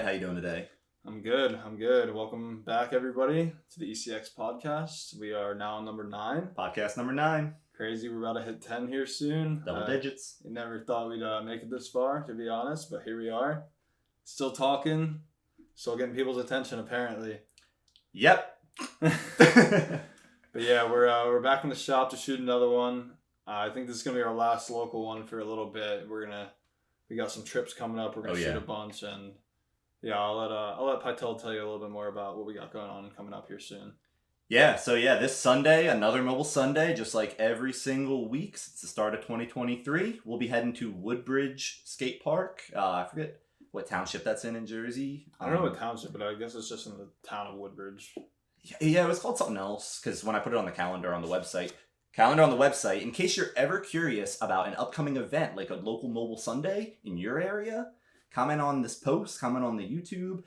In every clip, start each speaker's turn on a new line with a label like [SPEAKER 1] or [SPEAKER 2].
[SPEAKER 1] How you doing today?
[SPEAKER 2] I'm good. Welcome back, everybody, to the ECX podcast. We are now on number 9.
[SPEAKER 1] Podcast number 9.
[SPEAKER 2] Crazy, we're about to hit 10 here soon.
[SPEAKER 1] Double digits.
[SPEAKER 2] You never thought we'd make it this far, to be honest, but here we are. Still talking, still getting people's attention, apparently.
[SPEAKER 1] Yep.
[SPEAKER 2] But yeah, we're back in the shop to shoot another one. I think this is gonna be our last local one for a little bit. We got some trips coming up. We're gonna shoot a bunch, and yeah, I'll let Pytel tell you a little bit more about what we got going on coming up here soon.
[SPEAKER 1] Yeah, so this Sunday, another Mobile Sunday, just like every single week since the start of 2023, we'll be heading to Woodbridge Skate Park. I forget what township that's in Jersey.
[SPEAKER 2] I don't know what township, but I guess it's just in the town of Woodbridge.
[SPEAKER 1] Yeah, it was called something else, because when I put it on the calendar on the website, in case you're ever curious about an upcoming event, like a local Mobile Sunday in your area, comment on this post, comment on the YouTube,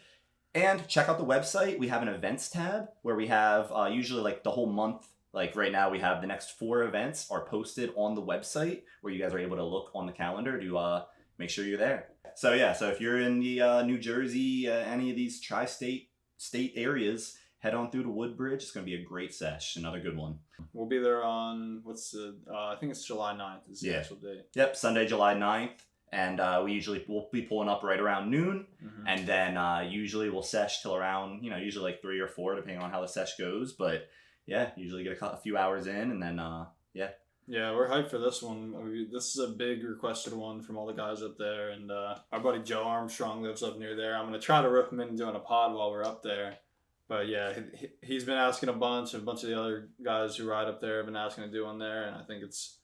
[SPEAKER 1] and check out the website. We have an events tab where we have usually like the whole month. Like right now we have the next 4 events are posted on the website where you guys are able to look on the calendar to make sure you're there. So if you're in the New Jersey, any of these tri-state areas, head on through to Woodbridge. It's going to be a great sesh. Another good one.
[SPEAKER 2] We'll be there on, I think it's July 9th is the actual date.
[SPEAKER 1] Yep, Sunday, July 9th. And we'll be pulling up right around noon. Mm-hmm. And then usually we'll sesh till around, usually like 3 or 4, depending on how the sesh goes. But yeah, usually get a few hours in and then, yeah.
[SPEAKER 2] Yeah, we're hyped for this one. This is a big requested one from all the guys up there. And our buddy Joe Armstrong lives up near there. I'm going to try to rip him in doing a pod while we're up there. But yeah, he's been asking a bunch of the other guys who ride up there have been asking to do one there, and I think it's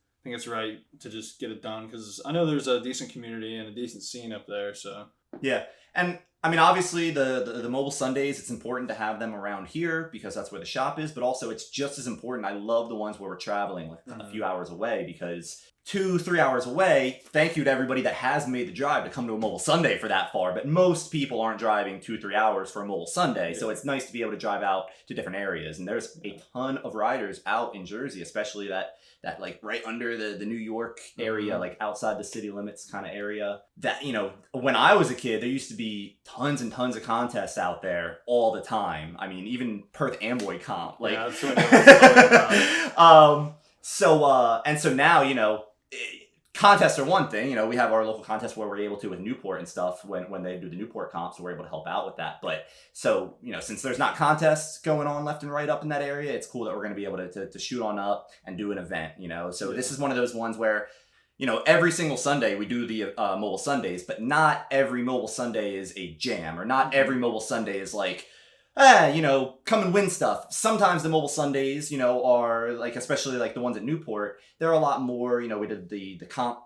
[SPEAKER 2] right to just get it done because I know there's a decent community and a decent scene up there. So
[SPEAKER 1] yeah, and I mean obviously the Mobile Sundays, it's important to have them around here because that's where the shop is, but also it's just as important. I love the ones where we're traveling like a few hours away because 2-3 hours away, thank you to everybody that has made the drive to come to a Mobile Sunday for that far, but most people aren't driving 2-3 hours for a Mobile Sunday, so it's nice to be able to drive out to different areas, and there's a ton of riders out in Jersey, especially that like right under the New York area, like outside the city limits kind of area, that, when I was a kid, there used to be tons and tons of contests out there all the time. I mean, even Perth Amboy comp, like, yeah, that's what so now, contests are one thing. We have our local contests where we're able to with Newport and stuff when they do the Newport comps, so we're able to help out with that. But so, since there's not contests going on left and right up in that area, it's cool that we're going to be able to shoot on up and do an event, So this is one of those ones where, every single Sunday we do the Mobile Sundays, but not every Mobile Sunday is a jam, or not every Mobile Sunday is like, come and win stuff. Sometimes the Mobile Sundays, are like, especially like the ones at Newport, they're a lot more, we did the comp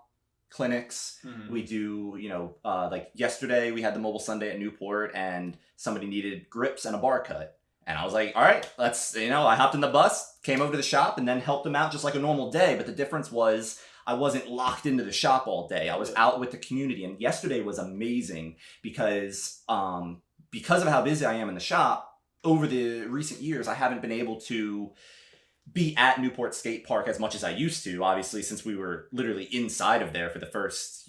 [SPEAKER 1] clinics. Mm-hmm. We do, like yesterday we had the Mobile Sunday at Newport and somebody needed grips and a bar cut. And I was like, all right, let's, I hopped in the bus, came over to the shop and then helped them out just like a normal day. But the difference was I wasn't locked into the shop all day. I was out with the community. And yesterday was amazing because of how busy I am in the shop, over the recent years, I haven't been able to be at Newport Skate Park as much as I used to, obviously, since we were literally inside of there for the first,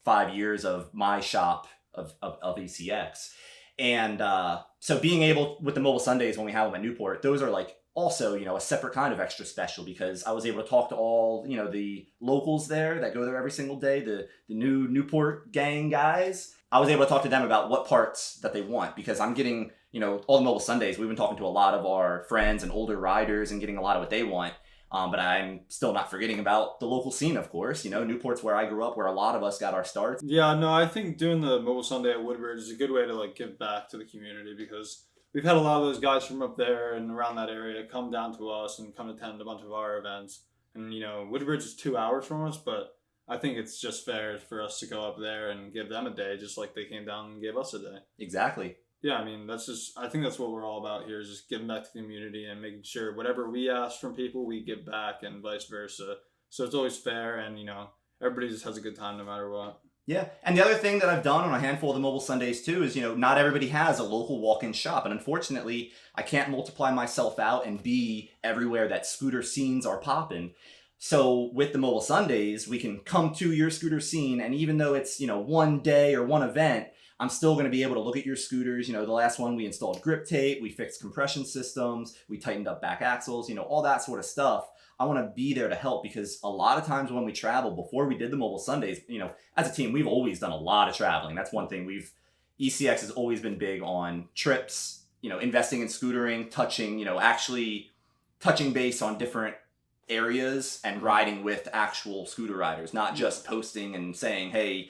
[SPEAKER 1] 5 years of my shop of ECX. And so being able, with the Mobile Sundays when we have them at Newport, those are like also, a separate kind of extra special because I was able to talk to all, the locals there that go there every single day, the new Newport gang guys. I was able to talk to them about what parts that they want because I'm getting, all the Mobile Sundays, we've been talking to a lot of our friends and older riders and getting a lot of what they want. But I'm still not forgetting about the local scene, of course. Newport's where I grew up, where a lot of us got our starts.
[SPEAKER 2] Yeah, no, I think doing the Mobile Sunday at Woodbridge is a good way to like give back to the community because we've had a lot of those guys from up there and around that area come down to us and come attend a bunch of our events. And, Woodbridge is 2 hours from us, but I think it's just fair for us to go up there and give them a day just like they came down and gave us a day.
[SPEAKER 1] Exactly.
[SPEAKER 2] Yeah, I mean, I think that's what we're all about here is just giving back to the community and making sure whatever we ask from people, we give back and vice versa. So it's always fair and, everybody just has a good time no matter what.
[SPEAKER 1] Yeah, and the other thing that I've done on a handful of the Mobile Sundays too is, not everybody has a local walk-in shop. And unfortunately, I can't multiply myself out and be everywhere that scooter scenes are popping. So with the Mobile Sundays, we can come to your scooter scene, and even though it's, one day or one event, I'm still going to be able to look at your scooters. The last one we installed grip tape, we fixed compression systems, we tightened up back axles, all that sort of stuff. I want to be there to help, because a lot of times when we travel, before we did the mobile Sundays, as a team, we've always done a lot of traveling. That's one thing ECX has always been big on trips, investing in scootering, actually touching base on different areas and riding with actual scooter riders, not just posting and saying, hey,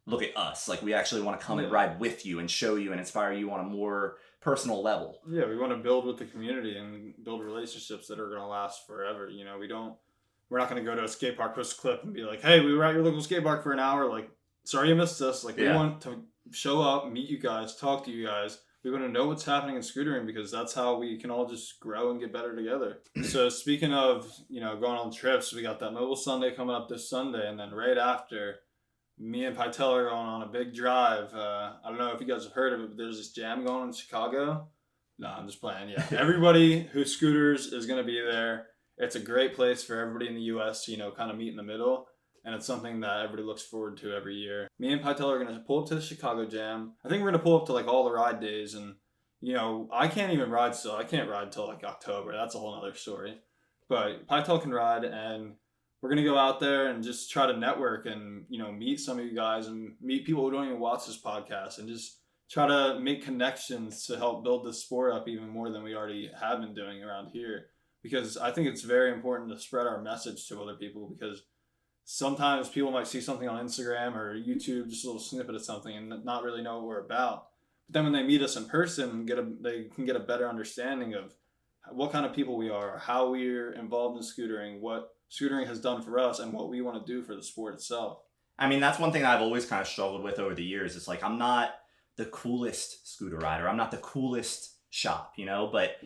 [SPEAKER 1] look at us. Like, we actually want to come and ride with you and show you and inspire you on a more personal level.
[SPEAKER 2] Yeah, we want to build with the community and build relationships that are going to last forever. We're not going to go to a skate park, post a clip and be like, hey, we were at your local skate park for an hour. Like, sorry you missed us. Like, we want to show up, meet you guys, talk to you guys. We want to know what's happening in scootering, because that's how we can all just grow and get better together. So speaking of, going on trips, we got that Mobile Sunday coming up this Sunday. And then right after, me and Pytel are going on a big drive. I don't know if you guys have heard of it, but there's this jam going in Chicago. No, I'm just playing. Yeah, everybody who scooters is going to be there. It's a great place for everybody in the U.S. to, kind of meet in the middle. And it's something that everybody looks forward to every year. Me and Pytel are going to pull up to the Chicago Jam. I think we're going to pull up to like all the ride days. And, I can't even ride still. I can't ride till like October. That's a whole other story. But Pytel can ride, and we're going to go out there and just try to network and, meet some of you guys and meet people who don't even watch this podcast, and just try to make connections to help build this sport up even more than we already have been doing around here. Because I think it's very important to spread our message to other people, because sometimes people might see something on Instagram or YouTube, just a little snippet of something, and not really know what we're about. But then when they meet us in person, they can get a better understanding of what kind of people we are, how we're involved in scootering, what scootering has done for us, and what we want to do for the sport itself.
[SPEAKER 1] I mean, that's one thing I've always kind of struggled with over the years. It's like, I'm not the coolest scooter rider. I'm not the coolest shop, but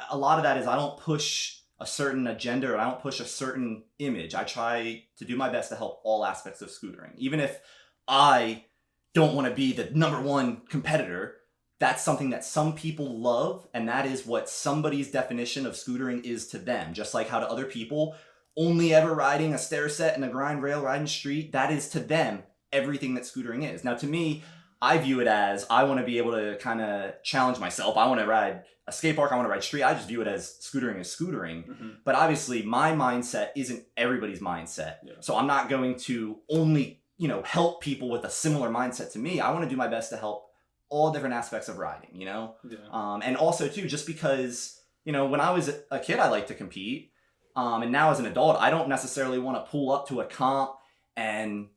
[SPEAKER 1] a lot of that is I don't push a certain agenda, or I don't push a certain image. I try to do my best to help all aspects of scootering. Even if I don't want to be the number one competitor, that's something that some people love, and that is what somebody's definition of scootering is to them. Just like how to other people, only ever riding a stair set and a grind rail riding street, that is to them everything that scootering is. Now, to me, I view it as, I want to be able to kind of challenge myself. I want to ride a skate park, I want to ride street. I just view it as scootering is scootering. Mm-hmm. But obviously my mindset isn't everybody's mindset. Yeah. So I'm not going to only, help people with a similar mindset to me. I want to do my best to help all different aspects of riding, Yeah. And also too, just because, when I was a kid, I liked to compete. And now as an adult, I don't necessarily want to pull up to a comp and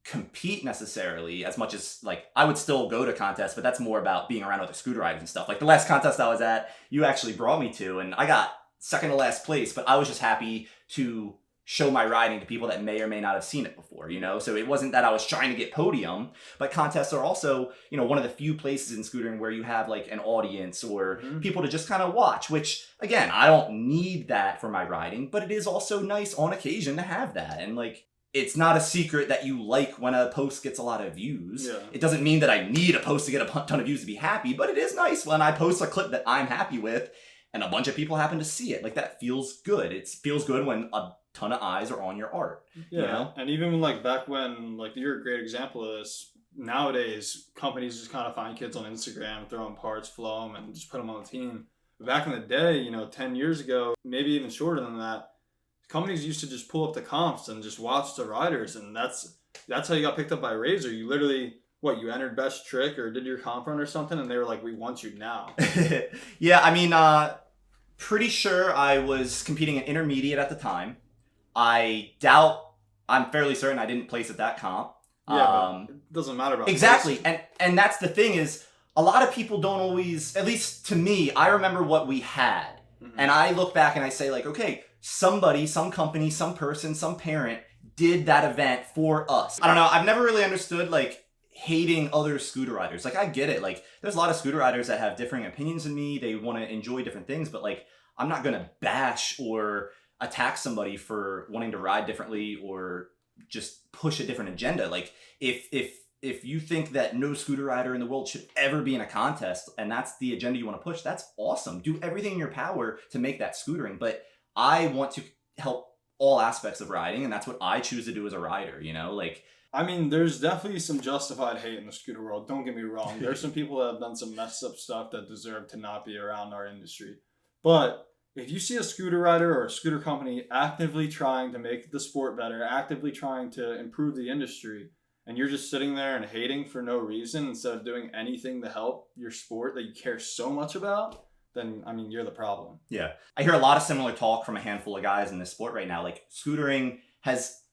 [SPEAKER 1] compete necessarily as much as, like, I would still go to contests, but that's more about being around other scooter riders and stuff. Like the last contest I was at, you actually brought me to, and I got second to last place, but I was just happy to show my riding to people that may or may not have seen it before, So it wasn't that I was trying to get podium, but contests are also, one of the few places in scootering where you have like an audience or people to just kind of watch, which again, I don't need that for my riding, but it is also nice on occasion to have that. And like, it's not a secret that you like when a post gets a lot of views. Yeah. It doesn't mean that I need a post to get a ton of views to be happy, but it is nice when I post a clip that I'm happy with and a bunch of people happen to see it. Like, that feels good. It feels good when a ton of eyes are on your art. Yeah.
[SPEAKER 2] And even like back when, like, you're a great example of this. Nowadays, companies just kind of find kids on Instagram, throw them parts, flow them, and just put them on the team. But back in the day, 10 years ago, maybe even shorter than that, companies used to just pull up the comps and just watch the riders, and that's how you got picked up by Razor. You literally, you entered best trick or did your comp run or something, and they were like, we want you now.
[SPEAKER 1] Yeah, I mean, pretty sure I was competing in intermediate at the time. I'm fairly certain I didn't place at that comp.
[SPEAKER 2] Yeah, but it doesn't matter about
[SPEAKER 1] exactly, placing. And that's the thing is, a lot of people don't always, at least to me, I remember what we had. Mm-hmm. And I look back and I say, like, okay, somebody, some company, some person, some parent did that event for us. I don't know. I've never really understood, like, hating other scooter riders. Like, I get it. Like, there's a lot of scooter riders that have differing opinions than me. They want to enjoy different things, but like, I'm not going to bash or attack somebody for wanting to ride differently or just push a different agenda. Like, if you think that no scooter rider in the world should ever be in a contest and that's the agenda you want to push, that's awesome. Do everything in your power to make that scootering. But I want to help all aspects of riding, and that's what I choose to do as a rider, like.
[SPEAKER 2] I mean, there's definitely some justified hate in the scooter world. Don't get me wrong. There's some people that have done some messed up stuff that deserve to not be around our industry. But if you see a scooter rider or a scooter company actively trying to make the sport better, actively trying to improve the industry, and you're just sitting there and hating for no reason instead of doing anything to help your sport that you care so much about, then, I mean, you're the problem.
[SPEAKER 1] Yeah. I hear a lot of similar talk from a handful of guys in this sport right now. Like, scootering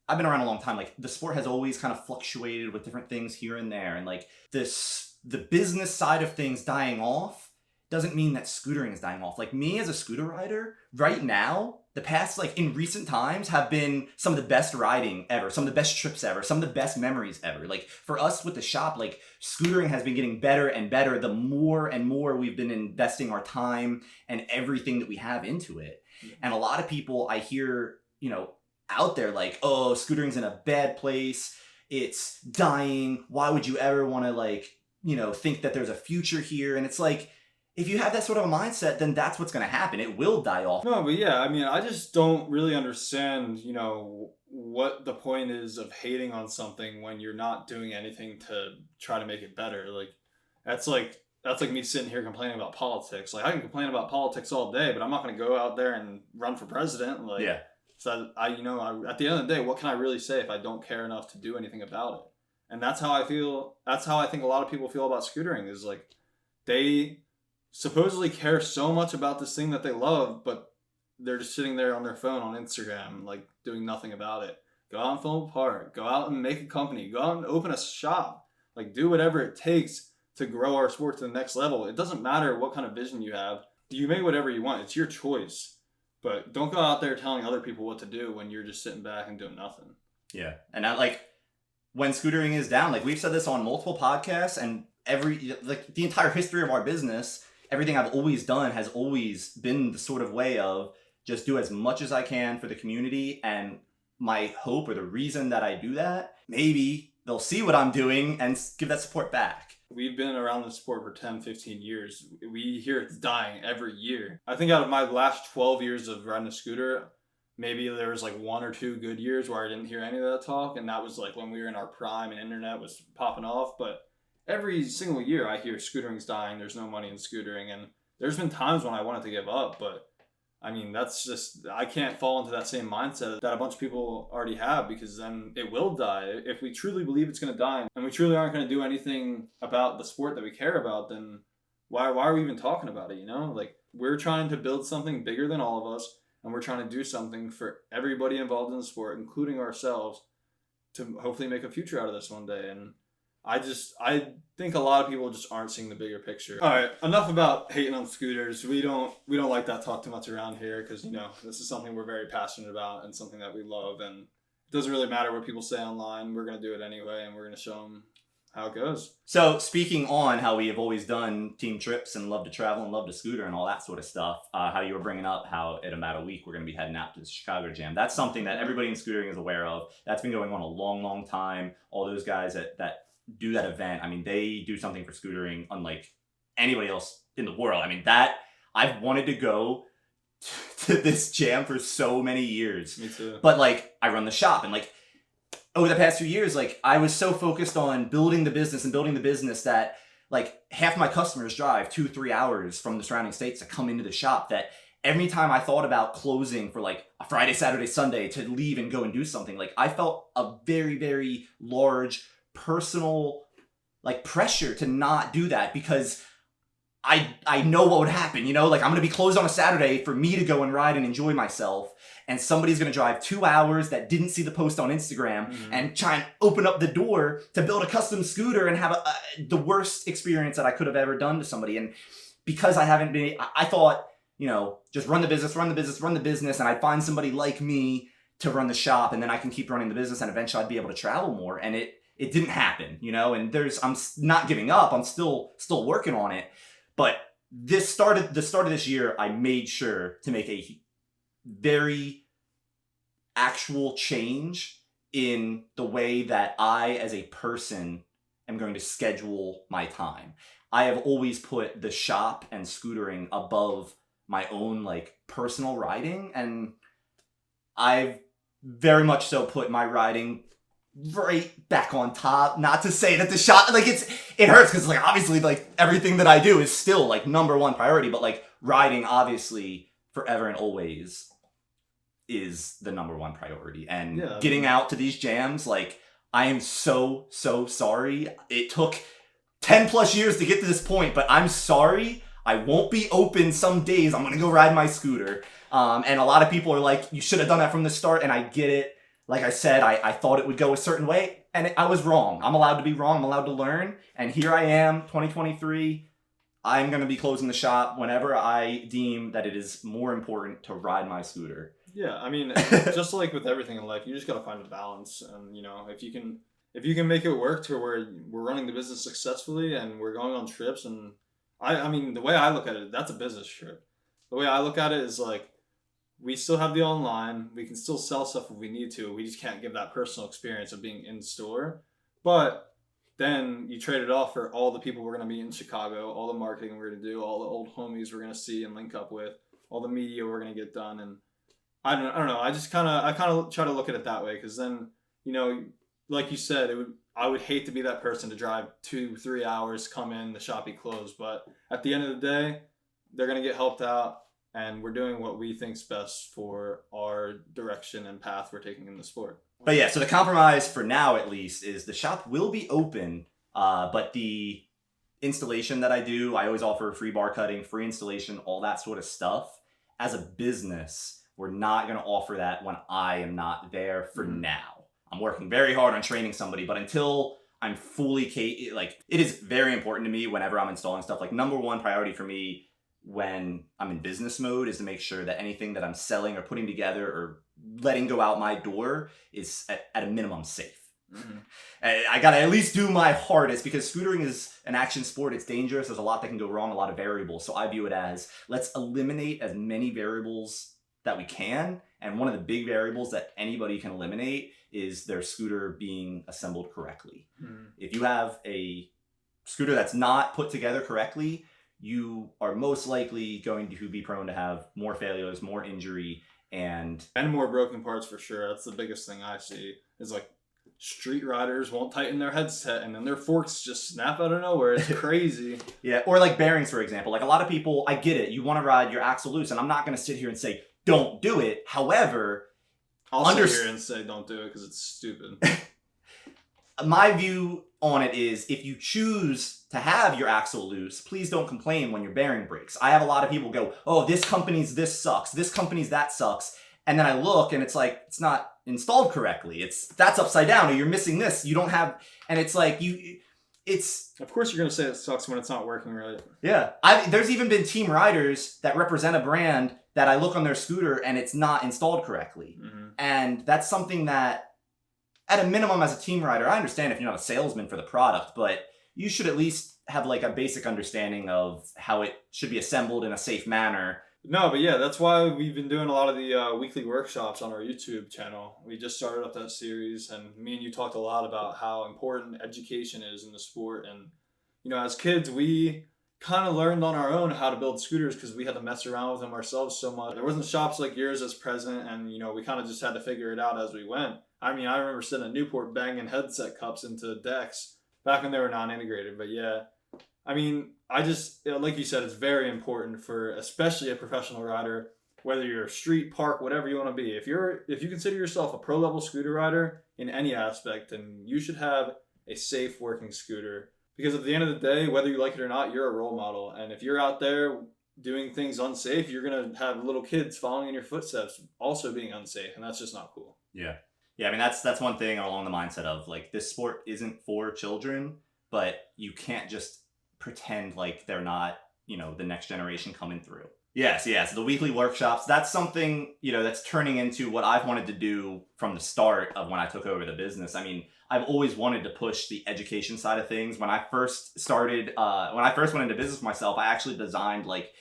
[SPEAKER 1] I've been around a long time. Like, the sport has always kind of fluctuated with different things here and there. And like the business side of things dying off doesn't mean that scootering is dying off. Like, me as a scooter rider right now, the past, like, in recent times have been some of the best riding ever, some of the best trips ever, some of the best memories ever. Like, for us with the shop, like, scootering has been getting better and better the more and more we've been investing our time and everything that we have into it. And a lot of people I hear, out there like, oh, scootering's in a bad place, it's dying, why would you ever want to, like, think that there's a future here? And it's like, if you have that sort of a mindset, then that's what's going to happen. It will die off.
[SPEAKER 2] No, but yeah, I mean, I just don't really understand, what the point is of hating on something when you're not doing anything to try to make it better. Like, that's like me sitting here complaining about politics. Like, I can complain about politics all day, but I'm not going to go out there and run for president. Like,
[SPEAKER 1] yeah.
[SPEAKER 2] So at the end of the day, what can I really say if I don't care enough to do anything about it? And that's how I feel. That's how I think a lot of people feel about scootering, is like, they supposedly care so much about this thing that they love, but they're just sitting there on their phone on Instagram, like, doing nothing about it. Go out and film a park. Go out and make a company. Go out and open a shop. Like, do whatever it takes to grow our sport to the next level. It doesn't matter what kind of vision you have. You make whatever you want. It's your choice. But don't go out there telling other people what to do when you're just sitting back and doing nothing.
[SPEAKER 1] Yeah. And when scootering is down, like, we've said this on multiple podcasts, and the entire history of our business, everything I've always done has always been the sort of way of just do as much as I can for the community. And my hope, or the reason that I do that, maybe they'll see what I'm doing and give that support back.
[SPEAKER 2] We've been around the sport for 10, 15 years. We hear it's dying every year. I think out of my last 12 years of riding a scooter, maybe there was like 1 or 2 good years where I didn't hear any of that talk. And that was like when we were in our prime and internet was popping off. But every single year I hear scootering's dying. There's no money in scootering. And there's been times when I wanted to give up, but I mean, that's just, I can't fall into that same mindset that a bunch of people already have, because then it will die. If we truly believe it's going to die and we truly aren't going to do anything about the sport that we care about, then why are we even talking about it? Like, we're trying to build something bigger than all of us, and we're trying to do something for everybody involved in the sport, including ourselves, to hopefully make a future out of this one day. And I think a lot of people just aren't seeing the bigger picture. All right, enough about hating on scooters. We don't like that talk too much around here, because this is something we're very passionate about and something that we love. And it doesn't really matter what people say online. We're gonna do it anyway, and we're gonna show them how it goes.
[SPEAKER 1] So, speaking on how we have always done team trips and love to travel and love to scooter and all that sort of stuff, how you were bringing up how in about a week we're going to be heading out to the Chicago Jam. That's something that everybody in scootering is aware of. That's been going on a long, long time. All those guys that do that event, I mean, they do something for scootering unlike anybody else in the world. I mean, that I've wanted to go to this jam for so many years.
[SPEAKER 2] Me too.
[SPEAKER 1] But like, I run the shop, and like, over the past few years, like, I was so focused on building the business that like half my customers drive 2-3 hours from the surrounding states to come into the shop, that every time I thought about closing for like a Friday, Saturday, Sunday to leave and go and do something, like, I felt a very, very large personal like pressure to not do that, because I know what would happen, like, I'm going to be closed on a Saturday for me to go and ride and enjoy myself, and somebody's going to drive 2 hours that didn't see the post on Instagram and try and open up the door to build a custom scooter and have the worst experience that I could have ever done to somebody. And because I haven't been, I thought, just run the business, and I'd find somebody like me to run the shop, and then I can keep running the business, and eventually I'd be able to travel more. And it didn't happen, and I'm not giving up. I'm still working on it. But the start of this year, I made sure to make a very actual change in the way that I, as a person, am going to schedule my time. I have always put the shop and scootering above my own like personal riding, and I've very much so put my riding right back on top. Not to say that the shop, like, it hurts because, like, obviously, like, everything that I do is still, like, number one priority, but, like, riding, obviously, forever and always is the number one priority. And getting out to these jams, like, I am so sorry. It took 10 plus years to get to this point, but I'm sorry. I won't be open some days. I'm going to go ride my scooter. And a lot of people are like, you should have done that from the start. And I get it. Like I said, I thought it would go a certain way, and I was wrong. I'm allowed to be wrong. I'm allowed to learn. And here I am, 2023. I'm going to be closing the shop whenever I deem that it is more important to ride my scooter.
[SPEAKER 2] Yeah, I mean, just like with everything in life, you just got to find a balance. And, you know, if you can make it work to where we're running the business successfully and we're going on trips, and I mean, the way I look at it, that's a business trip. The way I look at it is like, we still have the online. We can still sell stuff if we need to. We just can't give that personal experience of being in store. But then you trade it off for all the people we're going to meet in Chicago, all the marketing we're going to do, all the old homies we're going to see and link up with, all the media we're going to get done. And I don't know. I kind of try to look at it that way, because then, you know, like you said, I would hate to be that person to drive 2-3 hours, come in, the shop be closed. But at the end of the day, they're going to get helped out. And we're doing what we think's best for our direction and path we're taking in the sport.
[SPEAKER 1] But yeah, so the compromise for now, at least, is the shop will be open, but the installation that I do, I always offer free bar cutting, free installation, all that sort of stuff. As a business, we're not going to offer that when I am not there for now. I'm working very hard on training somebody, but until I'm fully, like, it is very important to me whenever I'm installing stuff. Like, number one priority for me when I'm in business mode is to make sure that anything that I'm selling or putting together or letting go out my door is at a minimum safe. Mm-hmm. I gotta at least do my hardest, because scootering is an action sport. It's dangerous. There's a lot that can go wrong, a lot of variables. So I view it as, let's eliminate as many variables that we can. And one of the big variables that anybody can eliminate is their scooter being assembled correctly. Mm-hmm. If you have a scooter that's not put together correctly, you are most likely going to be prone to have more failures, more injury, and
[SPEAKER 2] more broken parts for sure. That's the biggest thing I see, is like street riders won't tighten their headset and then their forks just snap out of nowhere. It's crazy.
[SPEAKER 1] Yeah, or like bearings, for example. Like, a lot of people, I get it. You want to ride your axle loose, and I'm not going to sit here and say, don't do it. However,
[SPEAKER 2] I'll sit here and say don't do it because it's stupid.
[SPEAKER 1] My view on it is, if you choose to have your axle loose, please don't complain when your bearing breaks. I have a lot of people go, oh, this company's this sucks, this company's that sucks. And then I look and it's like, it's not installed correctly. That's upside down, or you're missing this. You don't have, and it's like, of
[SPEAKER 2] course you're going to say it sucks when it's not working right.
[SPEAKER 1] Yeah. There's even been team riders that represent a brand that I look on their scooter and it's not installed correctly. Mm-hmm. And that's something that, at a minimum, as a team rider, I understand if you're not a salesman for the product, but you should at least have like a basic understanding of how it should be assembled in a safe manner.
[SPEAKER 2] No, but yeah, that's why we've been doing a lot of the weekly workshops on our YouTube channel. We just started up that series, and me and you talked a lot about how important education is in the sport. And, you know, as kids, we kind of learned on our own how to build scooters because we had to mess around with them ourselves so much. There wasn't shops like yours as present, and, you know, we kind of just had to figure it out as we went. I mean, I remember sitting at Newport banging headset cups into decks back when they were non-integrated. But yeah, I mean, like you said, it's very important for especially a professional rider, whether you're a street, park, whatever you want to be. If you consider yourself a pro level scooter rider in any aspect, then you should have a safe working scooter. Because at the end of the day, whether you like it or not, you're a role model. And if you're out there doing things unsafe, you're going to have little kids following in your footsteps also being unsafe. And that's just not cool.
[SPEAKER 1] Yeah. Yeah, I mean, that's one thing along the mindset of, like, this sport isn't for children, but you can't just pretend like they're not, you know, the next generation coming through. Yes. So the weekly workshops, that's something, you know, that's turning into what I've wanted to do from the start of when I took over the business. I mean, I've always wanted to push the education side of things. When I first went into business for myself, I actually designed like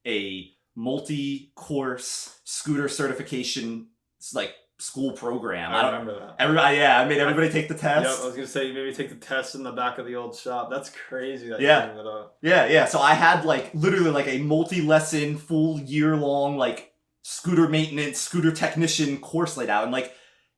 [SPEAKER 1] a multi-course scooter certification, like, school program.
[SPEAKER 2] I remember that.
[SPEAKER 1] I made everybody take the test.
[SPEAKER 2] Yep, I was gonna say, you maybe take the test in the back of the old shop. That's crazy that you bring that up.
[SPEAKER 1] Yeah. So I had like literally like a multi-lesson, full year-long like scooter maintenance, scooter technician course laid out, and like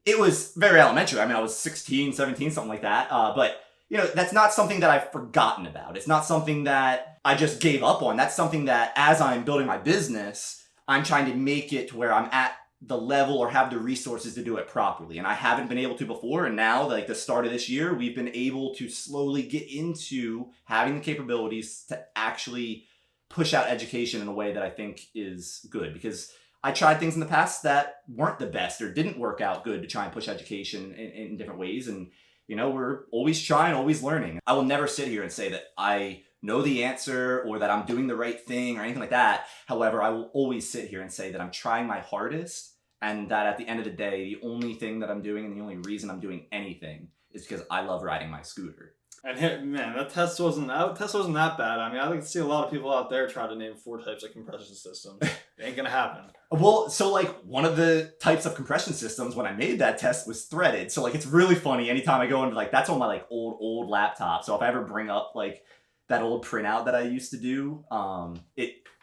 [SPEAKER 1] it was very elementary. I mean, I was 16, 17, something like that. But, you know, that's not something that I've forgotten about. It's not something that I just gave up on. That's something that as I'm building my business, I'm trying to make it to where I'm at the level or have the resources to do it properly. And I haven't been able to before. And now, like the start of this year, we've been able to slowly get into having the capabilities to actually push out education in a way that I think is good. Because I tried things in the past that weren't the best or didn't work out good to try and push education in different ways. And, you know, we're always trying, always learning. I will never sit here and say that I know the answer or that I'm doing the right thing or anything like that. However, I will always sit here and say that I'm trying my hardest, and that at the end of the day, the only thing that I'm doing and the only reason I'm doing anything is because I love riding my scooter.
[SPEAKER 2] And hey, man, that test wasn't that bad. I mean, I see a lot of people out there try to name 4 types of compression systems. It ain't gonna happen.
[SPEAKER 1] Well, so like one of the types of compression systems when I made that test was threaded. So like it's really funny anytime I go into like that's on my like old laptop. So if I ever bring up like that old printout that I used to do,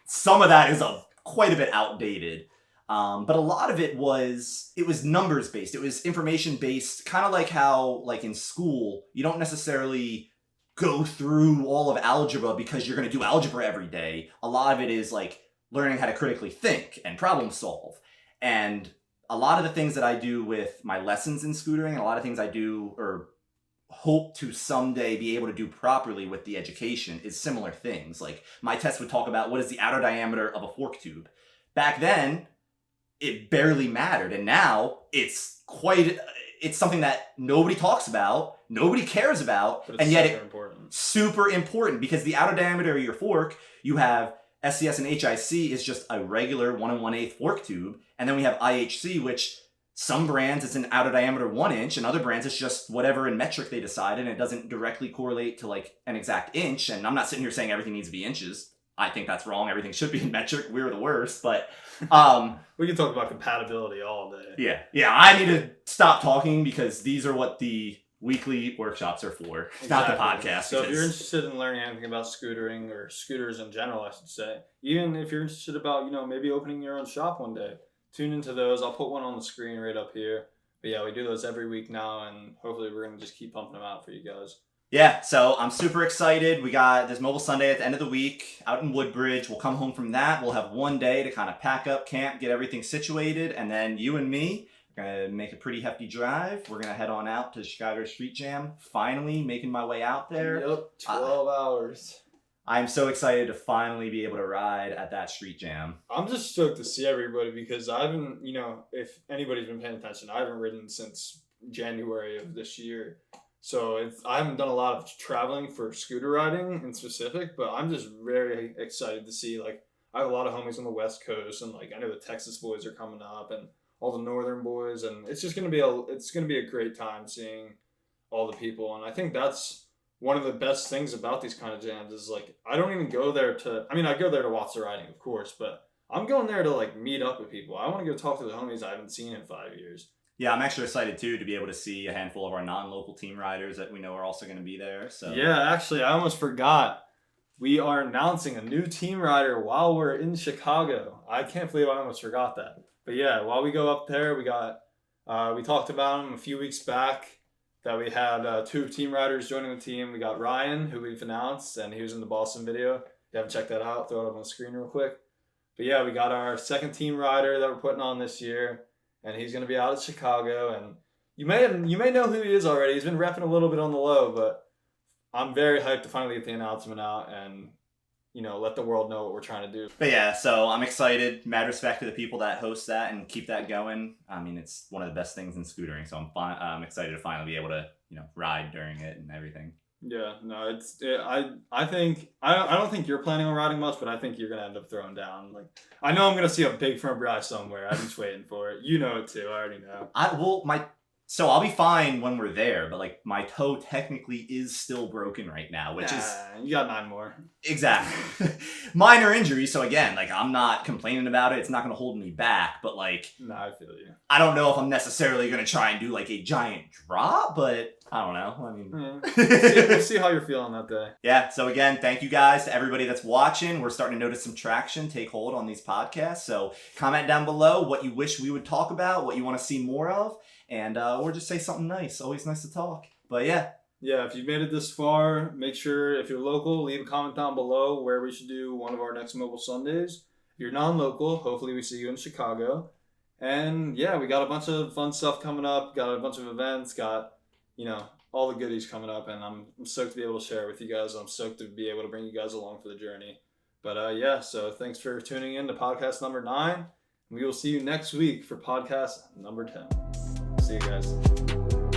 [SPEAKER 1] some of that is quite a bit outdated. But a lot of it was numbers based. It was information based, kind of like how like in school, you don't necessarily go through all of algebra because you're going to do algebra every day. A lot of it is like learning how to critically think and problem solve. And a lot of the things that I do with my lessons in scootering and a lot of things I do or hope to someday be able to do properly with the education is similar things. Like my test would talk about what is the outer diameter of a fork tube. Back then, it barely mattered. And now it's something that nobody talks about, nobody cares about, and yet it's super important because the outer diameter of your fork, you have SCS and HIC is just a regular 1 1/8 fork tube. And then we have IHC, which some brands it's an outer diameter 1 inch, and other brands it's just whatever in metric they decide, and it doesn't directly correlate to like an exact inch. And I'm not sitting here saying everything needs to be inches. I think that's wrong. Everything should be in metric. We're the worst, but
[SPEAKER 2] we can talk about compatibility all day.
[SPEAKER 1] Yeah. I need to stop talking because these are what the weekly workshops are for, not the podcast.
[SPEAKER 2] So if you're interested in learning anything about scootering or scooters in general, I should say, even if you're interested about, you know, maybe opening your own shop one day, tune into those. I'll put one on the screen right up here. But yeah, we do those every week now, and hopefully we're going to just keep pumping them out for you guys.
[SPEAKER 1] Yeah, so I'm super excited. We got this Mobile Sunday at the end of the week out in Woodbridge. We'll come home from that. We'll have one day to kind of pack up camp, get everything situated, and then you and me are going to make a pretty hefty drive. We're going to head on out to Chicago Street Jam, finally making my way out there.
[SPEAKER 2] Yep, 12 hours.
[SPEAKER 1] I'm so excited to finally be able to ride at that street jam.
[SPEAKER 2] I'm just stoked to see everybody because I haven't, you know, if anybody's been paying attention, I haven't ridden since January of this year. So I haven't done a lot of traveling for scooter riding in specific, but I'm just very excited to see, like, I have a lot of homies on the West Coast, and like I know the Texas boys are coming up and all the Northern boys, and it's just gonna be a great time seeing all the people. And I think that's one of the best things about these kind of jams is like I don't even go there I go there to watch the riding, of course, but I'm going there to like meet up with people. I want to go talk to the homies I haven't seen in 5 years.
[SPEAKER 1] Yeah, I'm actually excited too to be able to see a handful of our non-local team riders that we know are also going to be there. So
[SPEAKER 2] yeah, actually, I almost forgot. We are announcing a new team rider while we're in Chicago. I can't believe I almost forgot that. But yeah, while we go up there, we talked about him a few weeks back that we had 2 team riders joining the team. We got Ryan, who we've announced, and he was in the Boston video. If you haven't checked that out, throw it up on the screen real quick. But yeah, we got our second team rider that we're putting on this year. And he's going to be out at Chicago, and you may know who he is already. He's been repping a little bit on the low, but I'm very hyped to finally get the announcement out and, you know, let the world know what we're trying to do.
[SPEAKER 1] But yeah, so I'm excited. Mad respect to the people that host that and keep that going. I mean, it's one of the best things in scootering, so I'm excited to finally be able to, you know, ride during it and everything.
[SPEAKER 2] Yeah, no, I don't think you're planning on riding much, but I think you're gonna end up throwing down. Like, I know I'm gonna see a big front ride somewhere. I'm just waiting for it. You know it too. I already know.
[SPEAKER 1] So I'll be fine when we're there, but like my toe technically is still broken right now, which is
[SPEAKER 2] you got 9 more.
[SPEAKER 1] Exactly. Minor injury, so again, like I'm not complaining about it. It's not gonna hold me back, but like
[SPEAKER 2] no, I feel you.
[SPEAKER 1] I don't know if I'm necessarily gonna try and do like a giant drop, but I don't know. I mean
[SPEAKER 2] we'll see how you're feeling that day.
[SPEAKER 1] Yeah, so again, thank you guys to everybody that's watching. We're starting to notice some traction take hold on these podcasts. So comment down below what you wish we would talk about, what you want to see more of. and or just say something nice. Always nice to talk. But yeah.
[SPEAKER 2] Yeah, if you've made it this far, make sure if you're local, leave a comment down below where we should do one of our next Mobile Sundays. If you're non-local, hopefully we see you in Chicago. And yeah, we got a bunch of fun stuff coming up, got a bunch of events, got, all the goodies coming up, and I'm stoked to be able to share it with you guys. I'm stoked to be able to bring you guys along for the journey. But yeah, so thanks for tuning in to podcast number 9. We will see you next week for podcast number 10. See you guys.